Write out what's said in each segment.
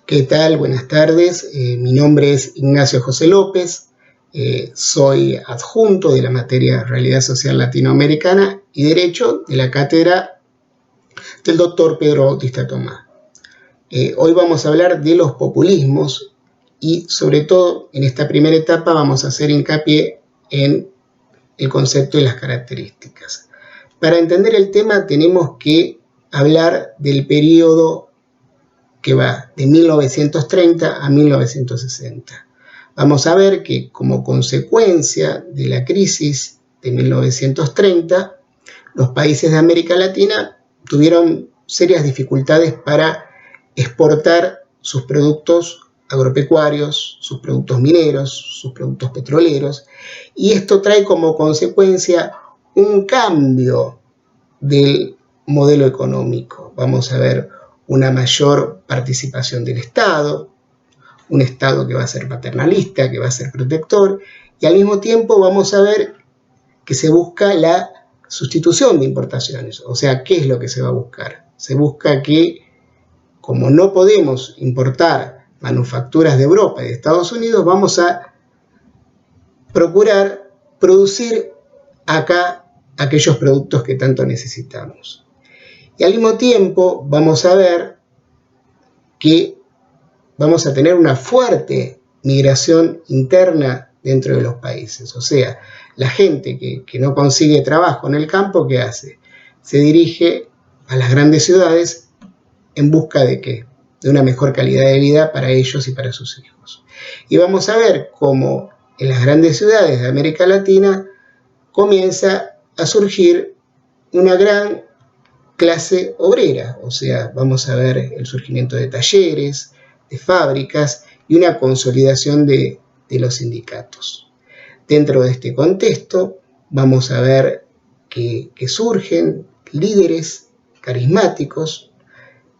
¿Qué tal? Buenas tardes. Mi nombre es Ignacio José López. Soy adjunto de la materia Realidad Social Latinoamericana y Derecho de la cátedra del doctor Pedro Bautista Tomás. Hoy vamos a hablar de los populismos y sobre todo en esta primera etapa vamos a hacer hincapié en el concepto y las características. Para entender el tema tenemos que hablar del periodo que va de 1930 a 1960. Vamos a ver que como consecuencia de la crisis de 1930, los países de América Latina tuvieron serias dificultades para exportar sus productos agropecuarios, sus productos mineros, sus productos petroleros, y esto trae como consecuencia un cambio del modelo económico. Vamos a ver una mayor participación del Estado, un Estado que va a ser paternalista, que va a ser protector, y al mismo tiempo vamos a ver que se busca la sustitución de importaciones. O sea, ¿qué es lo que se va a buscar? Se busca que, como no podemos importar manufacturas de Europa y de Estados Unidos, vamos a procurar producir acá aquellos productos que tanto necesitamos. Y al mismo tiempo vamos a ver que vamos a tener una fuerte migración interna dentro de los países. O sea, la gente que no consigue trabajo en el campo, ¿qué hace? Se dirige a las grandes ciudades en busca de ¿qué? De una mejor calidad de vida para ellos y para sus hijos. Y vamos a ver cómo en las grandes ciudades de América Latina comienza a surgir una gran clase obrera, o sea, vamos a ver el surgimiento de talleres, de fábricas y una consolidación de los sindicatos. Dentro de este contexto vamos a ver que surgen líderes carismáticos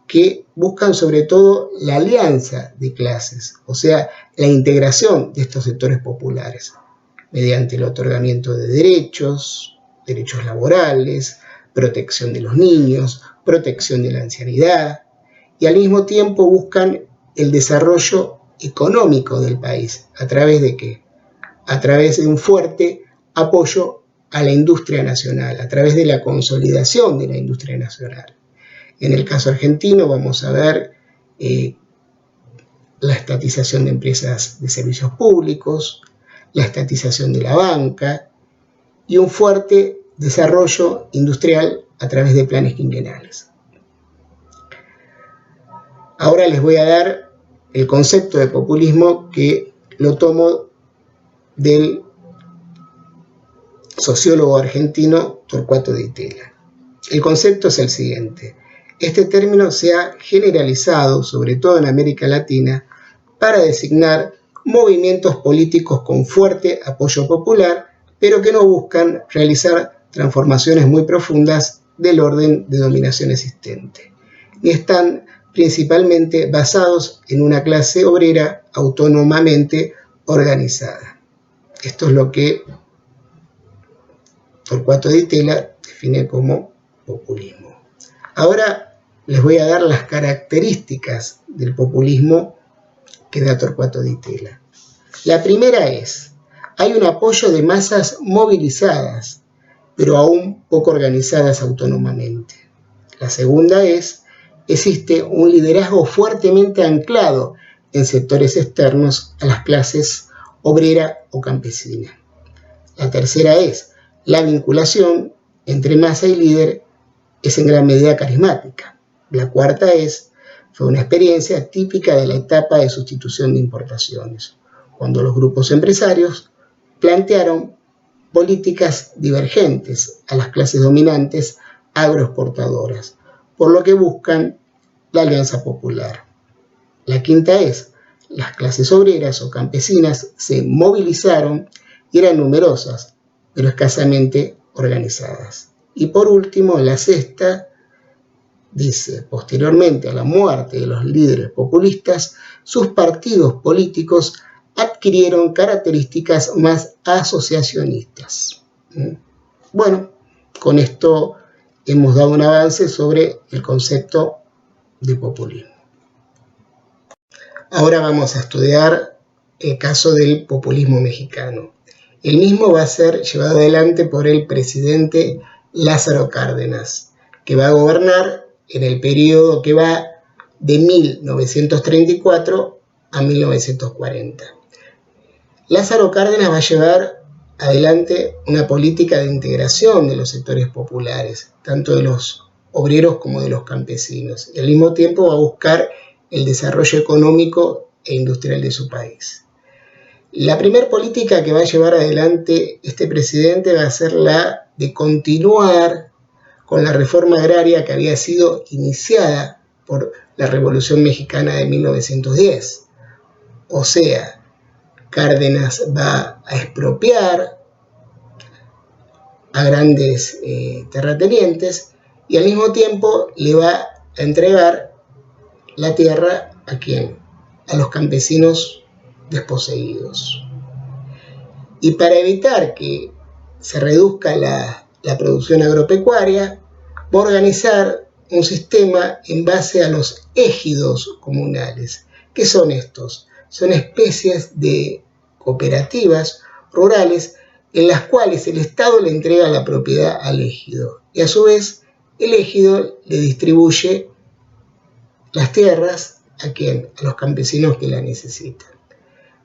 que buscan sobre todo la alianza de clases, o sea, la integración de estos sectores populares, mediante el otorgamiento de derechos laborales, protección de los niños, protección de la ancianidad, y al mismo tiempo buscan el desarrollo económico del país. ¿A través de qué? A través de un fuerte apoyo a la industria nacional, a través de la consolidación de la industria nacional. En el caso argentino vamos a ver la estatización de empresas de servicios públicos, la estatización de la banca y un fuerte desarrollo industrial a través de planes quinquenales. Ahora les voy a dar el concepto de populismo que lo tomo del sociólogo argentino Torcuato Di Tella. El concepto es el siguiente. Este término se ha generalizado, sobre todo en América Latina, para designar movimientos políticos con fuerte apoyo popular, pero que no buscan realizar transformaciones muy profundas del orden de dominación existente, ni están principalmente basados en una clase obrera autónomamente organizada. Esto es lo que Torcuato Di Tella define como populismo. Ahora les voy a dar las características del populismo que da Torcuato Di Tella. La primera es, hay un apoyo de masas movilizadas, pero aún poco organizadas autónomamente. La segunda es, existe un liderazgo fuertemente anclado en sectores externos a las clases obrera o campesina. La tercera es, la vinculación entre masa y líder es en gran medida carismática. La cuarta es, fue una experiencia típica de la etapa de sustitución de importaciones, cuando los grupos empresarios plantearon políticas divergentes a las clases dominantes agroexportadoras, por lo que buscan la alianza popular. La quinta es, las clases obreras o campesinas se movilizaron y eran numerosas, pero escasamente organizadas. Y por último, la sexta dice, posteriormente a la muerte de los líderes populistas, sus partidos políticos adquirieron características más asociacionistas. Bueno, con esto hemos dado un avance sobre el concepto de populismo. Ahora vamos a estudiar el caso del populismo mexicano. El mismo va a ser llevado adelante por el presidente Lázaro Cárdenas, que va a gobernar en el periodo que va de 1934 a 1940. Lázaro Cárdenas va a llevar adelante una política de integración de los sectores populares, tanto de los obreros como de los campesinos, y al mismo tiempo va a buscar el desarrollo económico e industrial de su país. La primera política que va a llevar adelante este presidente va a ser la de continuar con la reforma agraria que había sido iniciada por la Revolución Mexicana de 1910. O sea, Cárdenas va a expropiar a grandes terratenientes y al mismo tiempo le va a entregar la tierra ¿a quién? A los campesinos desposeídos. Y para evitar que se reduzca la producción agropecuaria, va a organizar un sistema en base a los ejidos comunales. ¿Qué son estos? Son especies de cooperativas rurales en las cuales el Estado le entrega la propiedad al ejido y a su vez el ejido le distribuye las tierras ¿a quién? A los campesinos que la necesitan.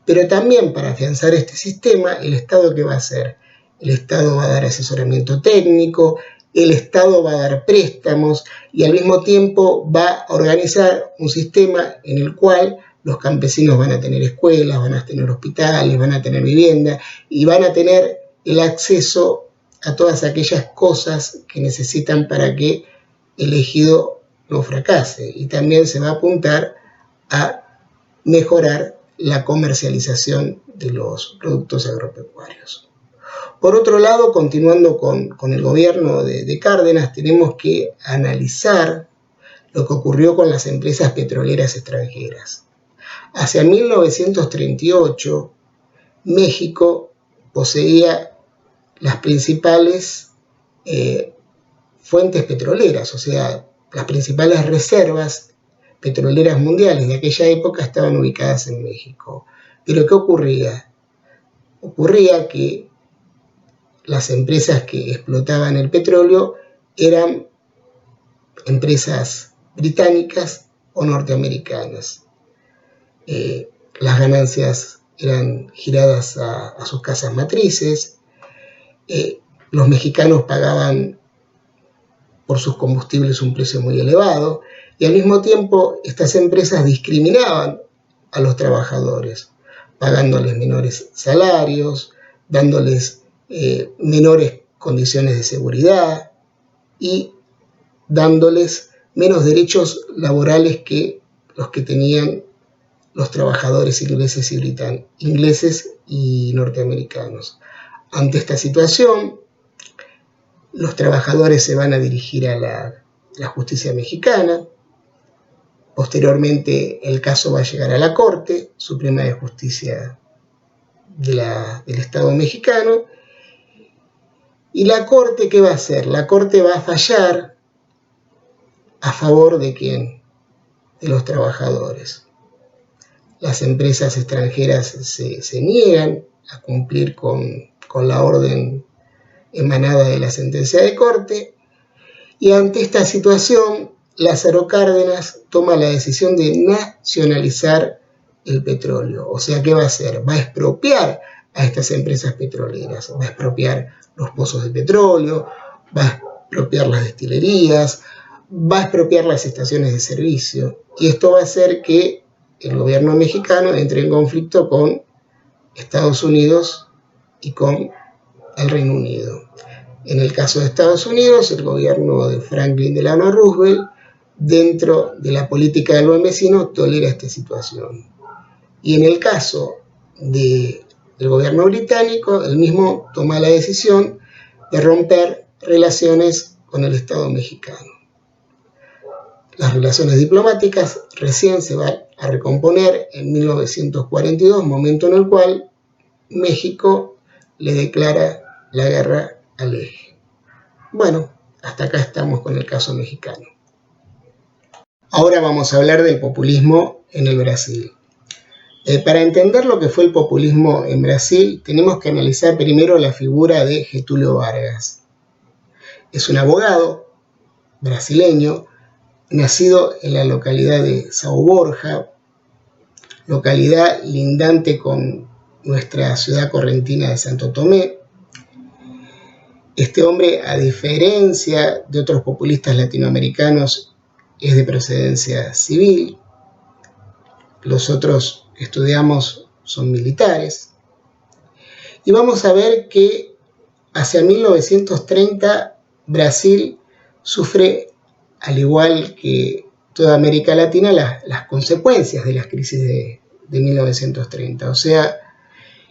Pero también para afianzar este sistema, ¿el Estado qué va a hacer? El Estado va a dar asesoramiento técnico, el Estado va a dar préstamos y al mismo tiempo va a organizar un sistema en el cual los campesinos van a tener escuelas, van a tener hospitales, van a tener vivienda y van a tener el acceso a todas aquellas cosas que necesitan para que el ejido no fracase. Y también se va a apuntar a mejorar la comercialización de los productos agropecuarios. Por otro lado, continuando con el gobierno de Cárdenas, tenemos que analizar lo que ocurrió con las empresas petroleras extranjeras. Hacia 1938, México poseía las principales fuentes petroleras, o sea, las principales reservas petroleras mundiales de aquella época estaban ubicadas en México. Pero ¿qué ocurría? Ocurría que las empresas que explotaban el petróleo eran empresas británicas o norteamericanas. Las ganancias eran giradas a sus casas matrices, los mexicanos pagaban por sus combustibles un precio muy elevado y al mismo tiempo estas empresas discriminaban a los trabajadores, pagándoles menores salarios, dándoles menores condiciones de seguridad y dándoles menos derechos laborales que los que tenían los trabajadores ingleses y norteamericanos. Ante esta situación, los trabajadores se van a dirigir a la justicia mexicana. Posteriormente, el caso va a llegar a la Corte Suprema de Justicia del Estado mexicano. ¿Y la Corte qué va a hacer? La Corte va a fallar a favor de ¿quién? De los trabajadores. Las empresas extranjeras se niegan a cumplir con la orden emanada de la sentencia de corte, y ante esta situación Lázaro Cárdenas toma la decisión de nacionalizar el petróleo. O sea, ¿qué va a hacer? Va a expropiar a estas empresas petroleras, va a expropiar los pozos de petróleo, va a expropiar las destilerías, va a expropiar las estaciones de servicio, y esto va a hacer que el gobierno mexicano entre en conflicto con Estados Unidos y con el Reino Unido. En el caso de Estados Unidos, el gobierno de Franklin Delano Roosevelt, dentro de la política del buen vecino, tolera esta situación. Y en el caso del gobierno británico, el mismo toma la decisión de romper relaciones con el Estado mexicano. Las relaciones diplomáticas recién se van a recomponer en 1942, momento en el cual México le declara la guerra al eje. Bueno, hasta acá estamos con el caso mexicano. Ahora vamos a hablar del populismo en el Brasil. Para entender lo que fue el populismo en Brasil, tenemos que analizar primero la figura de Getúlio Vargas. Es un abogado brasileño, nacido en la localidad de São Borja, localidad lindante con nuestra ciudad correntina de Santo Tomé. Este hombre, a diferencia de otros populistas latinoamericanos, es de procedencia civil. Los otros que estudiamos son militares. Y vamos a ver que hacia 1930 Brasil sufre, al igual que toda América Latina, las consecuencias de las crisis de 1930. O sea,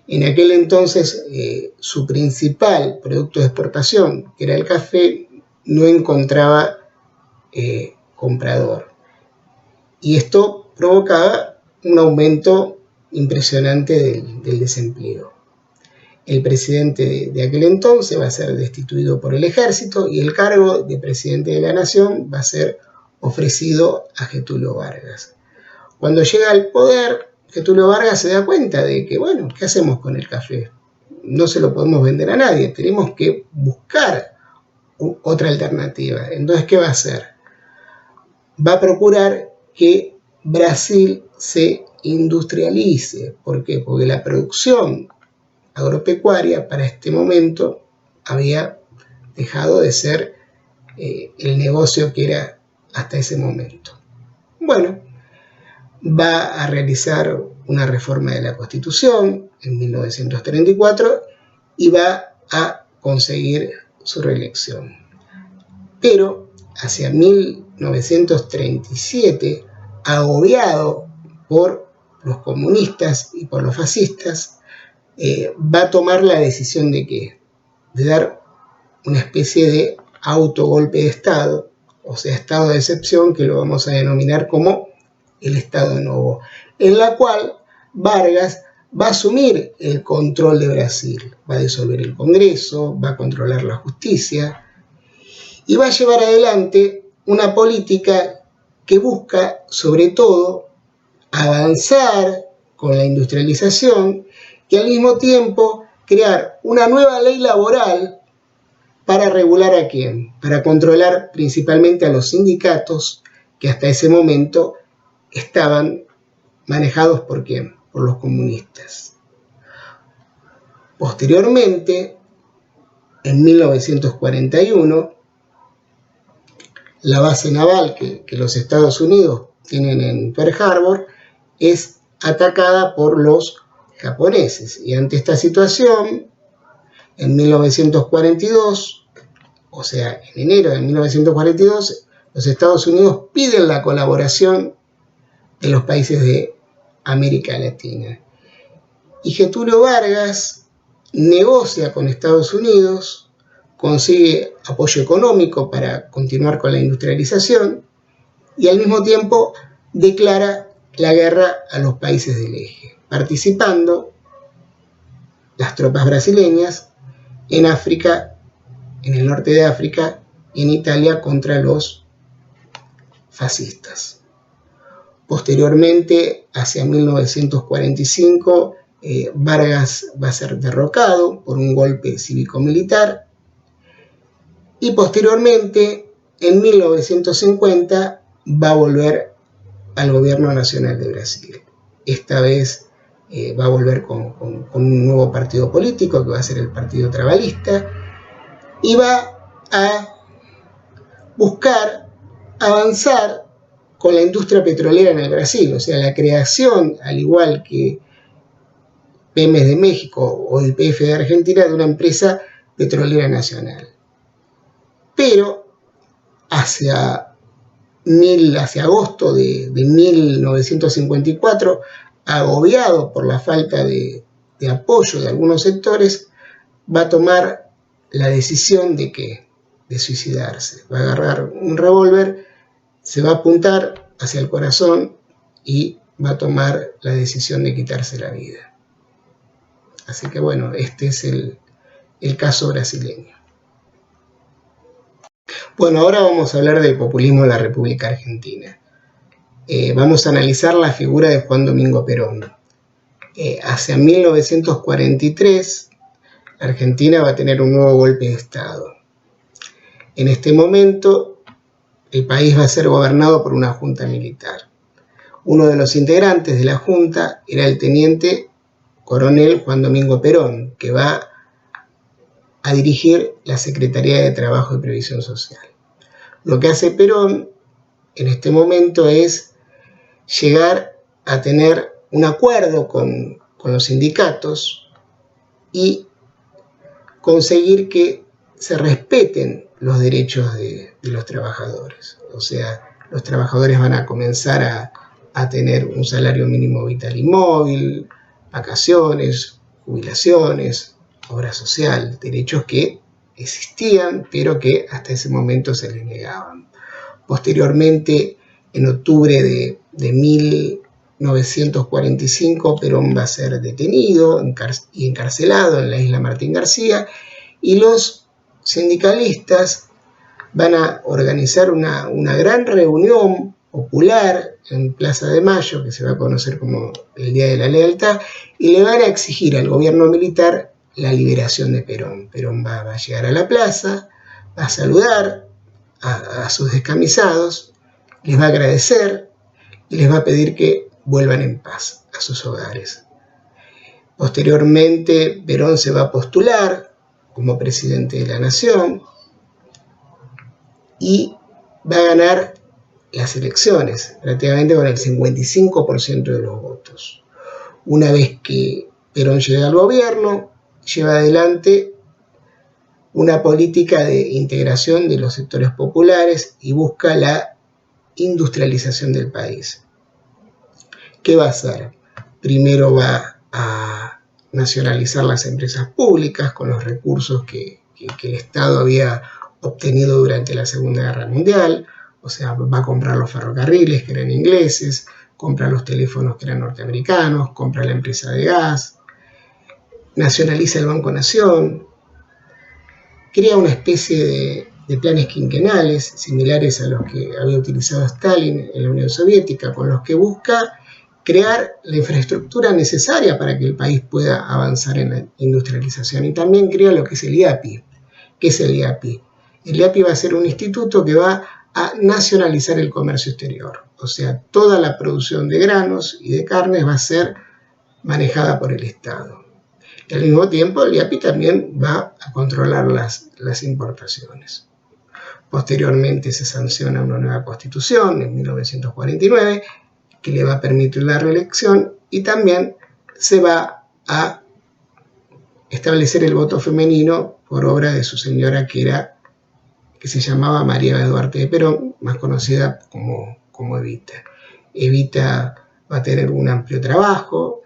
en aquel entonces su principal producto de exportación, que era el café, no encontraba comprador. Y esto provocaba un aumento impresionante del desempleo. El presidente de aquel entonces va a ser destituido por el ejército y el cargo de presidente de la nación va a ser ofrecido a Getúlio Vargas. Cuando llega al poder, Getúlio Vargas se da cuenta de que, bueno, ¿qué hacemos con el café? No se lo podemos vender a nadie, tenemos que buscar otra alternativa. Entonces, ¿qué va a hacer? Va a procurar que Brasil se industrialice. ¿Por qué? Porque la producción agropecuaria para este momento había dejado de ser el negocio que era hasta ese momento. Bueno, va a realizar una reforma de la Constitución en 1934 y va a conseguir su reelección. Pero hacia 1937, agobiado por los comunistas y por los fascistas, va a tomar la decisión de ¿qué? De dar una especie de autogolpe de Estado, o sea, estado de excepción, que lo vamos a denominar como el Estado Novo, en la cual Vargas va a asumir el control de Brasil, va a disolver el Congreso, va a controlar la justicia y va a llevar adelante una política que busca, sobre todo, avanzar con la industrialización y al mismo tiempo crear una nueva ley laboral para regular ¿a quién? Para controlar principalmente a los sindicatos que hasta ese momento estaban manejados ¿por quién? Por los comunistas. Posteriormente, en 1941, la base naval que los Estados Unidos tienen en Pearl Harbor es atacada por los japoneses. Y ante esta situación, en 1942, o sea, en enero de 1942, los Estados Unidos piden la colaboración de los países de América Latina. Y Getúlio Vargas negocia con Estados Unidos, consigue apoyo económico para continuar con la industrialización y al mismo tiempo declara la guerra a los países del eje, participando las tropas brasileñas en África, en el norte de África y en Italia contra los fascistas. Posteriormente, hacia 1945, Vargas va a ser derrocado por un golpe cívico-militar y posteriormente, en 1950, va a volver al gobierno nacional de Brasil. Esta vez va a volver con un nuevo partido político que va a ser el Partido Trabalhista y va a buscar avanzar con la industria petrolera en el Brasil, o sea, la creación, al igual que Pemex de México o el YPF de Argentina, de una empresa petrolera nacional. Pero hacia agosto de 1954, agobiado por la falta de apoyo de algunos sectores, va a tomar la decisión de suicidarse. Va a agarrar un revólver, se va a apuntar hacia el corazón y va a tomar la decisión de quitarse la vida. Así que bueno, este es el caso brasileño. Bueno, ahora vamos a hablar del populismo en la República Argentina. Vamos a analizar la figura de Juan Domingo Perón. hacia 1943, la Argentina va a tener un nuevo golpe de Estado. En este momento, el país va a ser gobernado por una junta militar. Uno de los integrantes de la junta era el teniente coronel Juan Domingo Perón, que va a dirigir la Secretaría de Trabajo y Previsión Social. Lo que hace Perón en este momento es llegar a tener un acuerdo con los sindicatos y conseguir que se respeten los derechos de los trabajadores. O sea, los trabajadores van a comenzar a tener un salario mínimo vital y móvil, vacaciones, jubilaciones, obra social, derechos que existían, pero que hasta ese momento se les negaban. Posteriormente, en octubre de 1945, Perón va a ser detenido y encarcelado en la isla Martín García, y los sindicalistas van a organizar una gran reunión popular en Plaza de Mayo, que se va a conocer como el Día de la Lealtad, y le van a exigir al gobierno militar la liberación de Perón. Perón va a llegar a la plaza, va a saludar a sus descamisados, les va a agradecer y les va a pedir que vuelvan en paz a sus hogares. Posteriormente, Perón se va a postular como presidente de la nación y va a ganar las elecciones, prácticamente con el 55% de los votos. Una vez que Perón llega al gobierno, lleva adelante una política de integración de los sectores populares y busca la industrialización del país. ¿Qué va a hacer? Primero va a nacionalizar las empresas públicas con los recursos que el Estado había obtenido durante la Segunda Guerra Mundial. O sea, va a comprar los ferrocarriles, que eran ingleses, compra los teléfonos, que eran norteamericanos, compra la empresa de gas, nacionaliza el Banco Nación, crea una especie de planes quinquenales similares a los que había utilizado Stalin en la Unión Soviética, con los que busca crear la infraestructura necesaria para que el país pueda avanzar en la industrialización. Y también crea lo que es el IAPI. ¿Qué es el IAPI? El IAPI va a ser un instituto que va a nacionalizar el comercio exterior. O sea, toda la producción de granos y de carnes va a ser manejada por el Estado. Y al mismo tiempo, el IAPI también va a controlar las importaciones. Posteriormente se sanciona una nueva constitución en 1949 que le va a permitir la reelección, y también se va a establecer el voto femenino por obra de su señora, que se llamaba María Duarte de Perón, más conocida como Evita. Evita va a tener un amplio trabajo,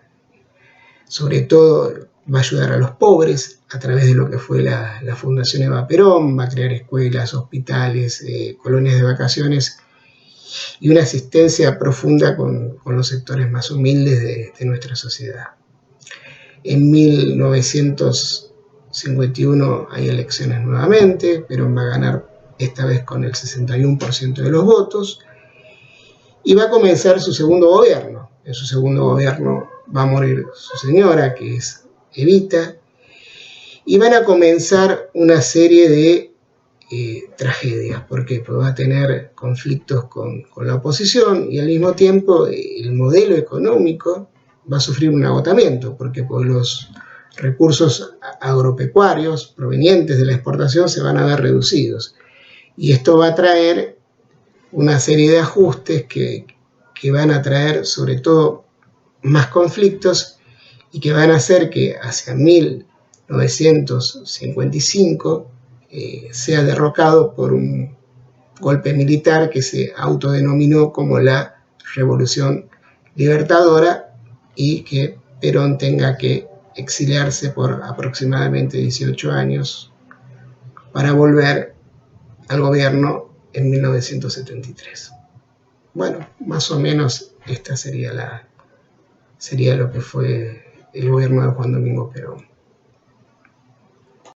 sobre todo va a ayudar a los pobres a través de lo que fue la Fundación Eva Perón, va a crear escuelas, hospitales, colonias de vacaciones y una asistencia profunda con los sectores más humildes de nuestra sociedad. En 1951 hay elecciones nuevamente, Perón va a ganar esta vez con el 61% de los votos y va a comenzar su segundo gobierno. En su segundo gobierno va a morir su señora, que es Evita, y van a comenzar una serie de tragedias. ¿Por qué? Porque va a tener conflictos con la oposición y al mismo tiempo el modelo económico va a sufrir un agotamiento, porque los recursos agropecuarios provenientes de la exportación se van a ver reducidos. Y esto va a traer una serie de ajustes que van a traer sobre todo más conflictos y que van a hacer que hacia 1955 sea derrocado por un golpe militar que se autodenominó como la Revolución Libertadora y que Perón tenga que exiliarse por aproximadamente 18 años para volver al gobierno en 1973. Bueno, más o menos esta sería lo que fue el gobierno de Juan Domingo Perón.